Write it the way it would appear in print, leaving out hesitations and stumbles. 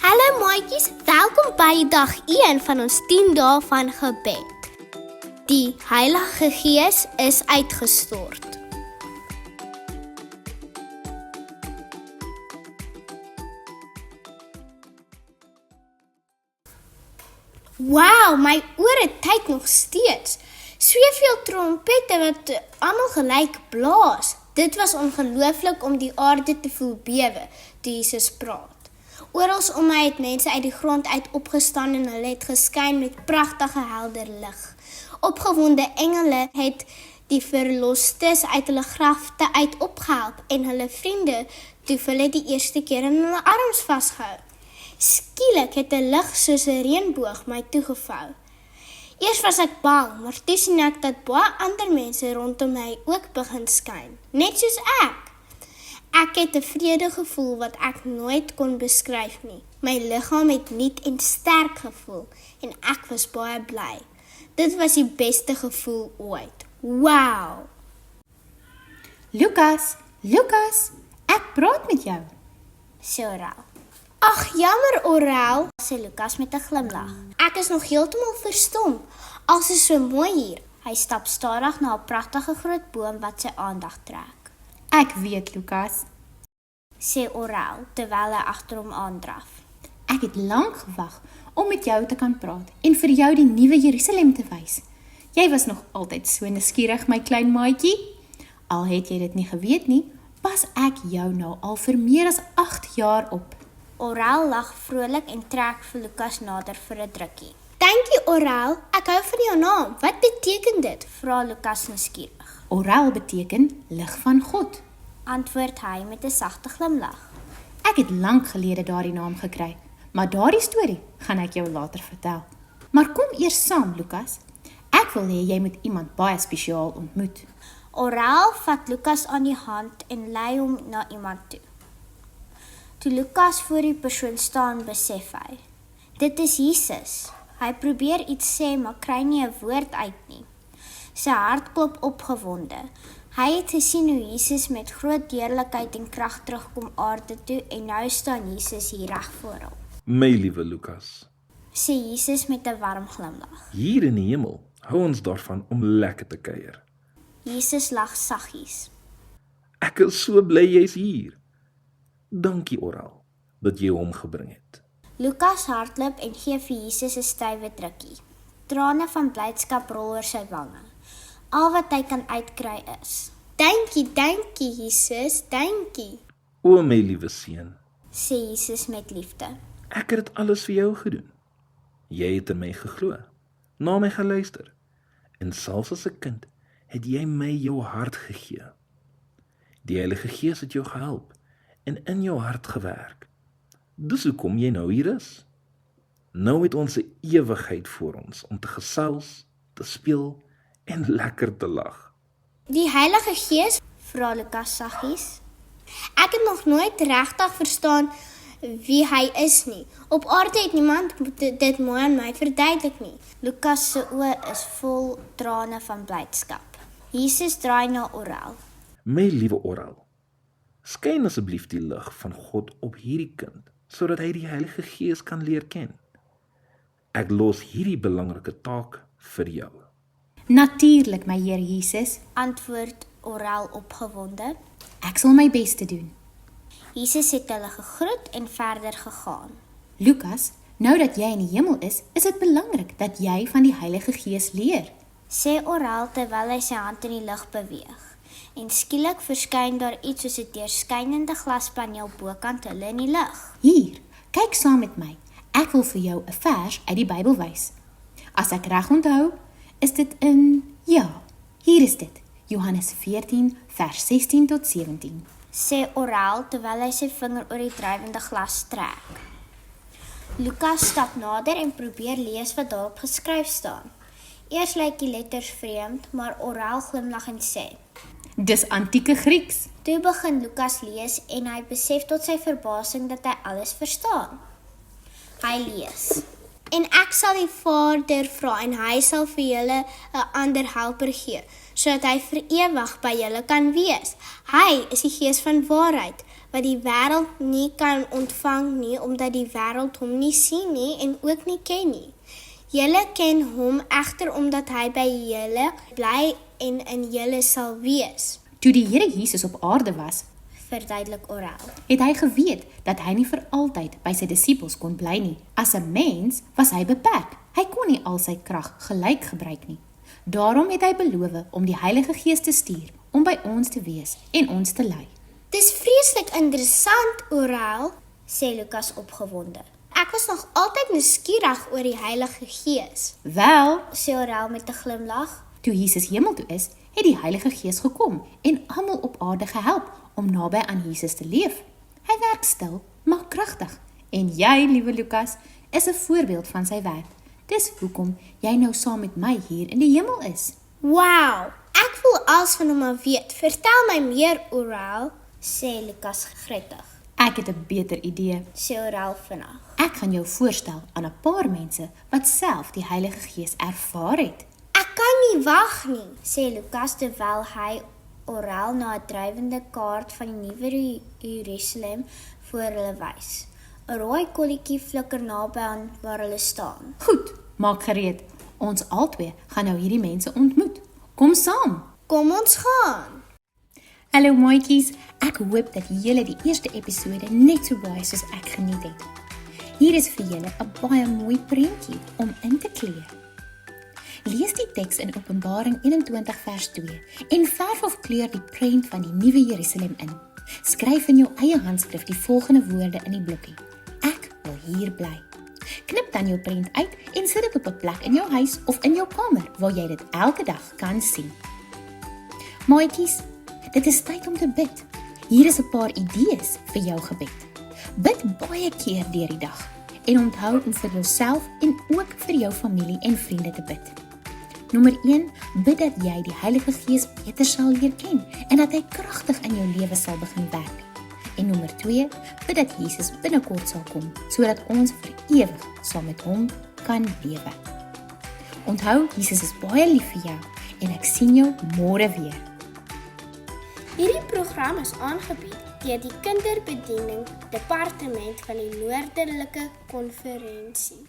Hallo maatjies, welkom by dag 1 van ons 10 dae van gebed. Die Heilige Gees is uitgestort. Wow, my ore tyd nog steeds. Soveel trompette wat almal gelyk blaas. Dit was ongelooflik om die aarde te voel bewe toe Jesus praat. Oral om my het mense uit die grond uit opgestaan en hulle het geskyn met pragtige helder lig. Opgewonde engele het die verlostes uit hulle grafte uit opgehelp en hulle vriende toe hulle die eerste keer in hulle arms vasgehou. Skielik het 'n lig soos 'n reënboog my toegevou. Eers was ek bang, maar toe sien ek dat baie ander mense rondom my ook begin skyn, net soos ek. Ek het 'n vrede gevoel wat ek nooit kon beskryf nie. My liggaam het nuut en sterk gevoel en ek was baie bly. Dit was die beste gevoel ooit. Wow! Lukas, ek praat met jou. Sê Oral. Ag, jammer Oral, sê Lukas met 'n glimlag. Ek is nog heeltemal verstom. Alles is so mooi hier. Hy stap stadig na 'n pragtige groot boom wat sy aandag trek. Ek weet, Lukas, sê Oral terwyl hy agter hom aandraf. ek het lank gewag om met jou te kan praat en vir jou die nuwe Jerusalem te wys. Jy was nog altyd so nuuskierig, my klein maatjie. Al het jy dit nie geweet nie, pas ek jou nou al vir meer as 8 jaar op. Oral lag vrolik en trek vir Lukas nader vir 'n drukkie. Dankie Oral, ek hou van jou naam. Wat beteken dit? Vra Lukas nuuskierig. Oral beteken lig van God, Antwoord hy met 'n sagte glimlag. Ek het lank gelede daardie naam gekry, maar daardie storie gaan ek jou later vertel. Maar kom eers saam, Lukas. Ek wil hê jy moet iemand baie spesiaal ontmoet. Oral vat Lukas aan die hand en lei hom na iemand toe. Toe Lukas voor die persoon staan, besef hy. Dit is Jesus. Hy probeer iets sê, maar kry nie 'n woord uit nie. Sy hart klop opgewonde. Hy het gesien hoe Jesus met groot deurlikheid en krag terugkom aarde toe en nou staan Jesus hier reg voor hom. My liewe Lukas, Sê Jesus met 'n warm glimlag. hier in die hemel hou ons daarvan om lekker te kuier. Jesus lag saggies. Ek is so bly jy's hier. Dankie Oral dat jy hom gebring het. Lukas hardloop en gee vir Jesus 'n stywe drukkie. Trane van blydskap rol oor sy wange. Al wat hy kan uitkry is: Dankie Jesus, dankie, O my liewe seun, sê Jesus met liefde. ek het dit alles vir jou gedoen. Jy het in my geglo, na my geluister, en selfs as 'n kind het jy my jou hart gegee. Die Heilige Gees het jou gehelp en in jou hart gewerk. Dis hoekom jy nou hier is. Nou het ons 'n ewigheid voor ons om te gesels, te speel en lekker te lag. Die Heilige Gees, vra Lukas saggies. Ek het nog nooit regtig verstaan wie hy is nie. Op aarde het niemand dit mooi aan my verduidelik nie. Lukas se oë is vol trane van blydskap. Jesus draai na Oral. My liewe Oral, skyn asseblief die lig van God op hierdie kind, sodat hy die Heilige Gees kan leer ken. Ek los hierdie belangrike taak vir jou. Natuurlik, my Here Jesus, Antwoord Oral opgewonde. ek sal my bes te doen. Jesus het hulle gegroet en verder gegaan. Lukas, nou dat jy in die hemel is dit belangrik dat jy van die Heilige Gees leer. Sê Oral terwyl hy sy hand in die lug beweeg. En skielik verskyn daar iets soos 'n deurskynende glaspaneel bokant hulle in die lug. Hier, kyk saam met my. Ek wil vir jou 'n vers uit die Bybel wys. As ek reg onthou, is dit hier is dit. Johannes 14 vers 16 tot 17. Sê Oral terwyl hy sy vinger oor die drywende glas trek. Lukas stap nader en probeer lees wat daarop geskryf staan. Eers lyk die letters vreemd, maar Oral glimlag en sê: Dis antieke Grieks. Toe begin Lukas lees en hy besef tot sy verbasing dat hy alles verstaan. Hy lees: En ek sal die Vader vra en hy sal vir julle 'n ander helper gee, sodat hy vir ewig by julle kan wees. Hy is die Gees van waarheid, wat die wêreld nie kan ontvang nie, omdat die wêreld hom nie sien nie en ook nie ken nie. Julle ken hom egter omdat hy by julle bly en in julle sal wees, Toe die Here Jesus op aarde was, verduidelik Oral. het hy geweet dat hy nie vir altyd by sy disippels kon bly nie. As 'n mens was hy beperk. Hy kon nie al sy krag gelyk gebruik nie. Daarom het hy beloof om die Heilige Gees te stuur om by ons te wees en ons te lei. Dis vreeslik interessant, Oral, sê Lukas opgewonde. Ek was nog altyd nuuskierig oor die Heilige Gees, Wel, sê Oral met 'n glimlag. toe Jesus hemel toe is, het die Heilige Gees gekom en almal op aarde gehelp om naby aan Jesus te leef. Hy werk stil, maar kragtig. En jy, liewe Lukas, is 'n voorbeeld van sy werk. Dis hoekom jy nou saam met my hier in die hemel is. Wow, ek wil alles van hom af weet. Vertel my meer, Oral, sê Lukas gretig, Ek het 'n beter idee. sê Oral vinnig. Ek gaan jou voorstel aan 'n paar mense wat self die Heilige Gees ervaar het. Ek kan nie wag nie, sê Lukas terwyl hy Oral na 'n drywende kaart van die nuwe Jerusalem voor hulle wys. 'n Rooi kolletjie flikker naby aan waar hulle staan. Goed, maak gereed. Ons albei gaan nou hierdie mense ontmoet. Kom saam. Kom ons gaan. Hallo maatjies, ek hoop dat julle die eerste episode net so baie soos ek geniet het. Hier is vir julle 'n baie mooi prentjie om in te kleur. Lees die teks in Openbaring 21 vers 2 en verf of kleur die prent van die nuwe Jerusalem in. Skryf in jou eie handskrif die volgende woorde in die blokkie. Ek wil hier bly. Knip dan jou prent uit en sit dit op 'n plek in jou huis of in jou kamer waar jy dit elke dag kan sien. Maatjies, dit is tyd om te bid. Hier is 'n paar idees vir jou gebed. Bid baie keer deur die dag en onthou om vir jouself en ook vir jou familie en vriende te bid. Nommer 1, bid dat jy die Heilige Gees beter sal leer ken en dat hy kragtig in jou lewe sal begin werk. En nommer 2, bid dat Jesus binnekort sal kom, sodat ons vir ewig saam met hom kan lewe. Onthou, Jesus is baie lief vir jou en ek sien jou môre weer. Hierdie program is aangebied deur die Kinderbediening Departement van die Noorderlike Konferensie.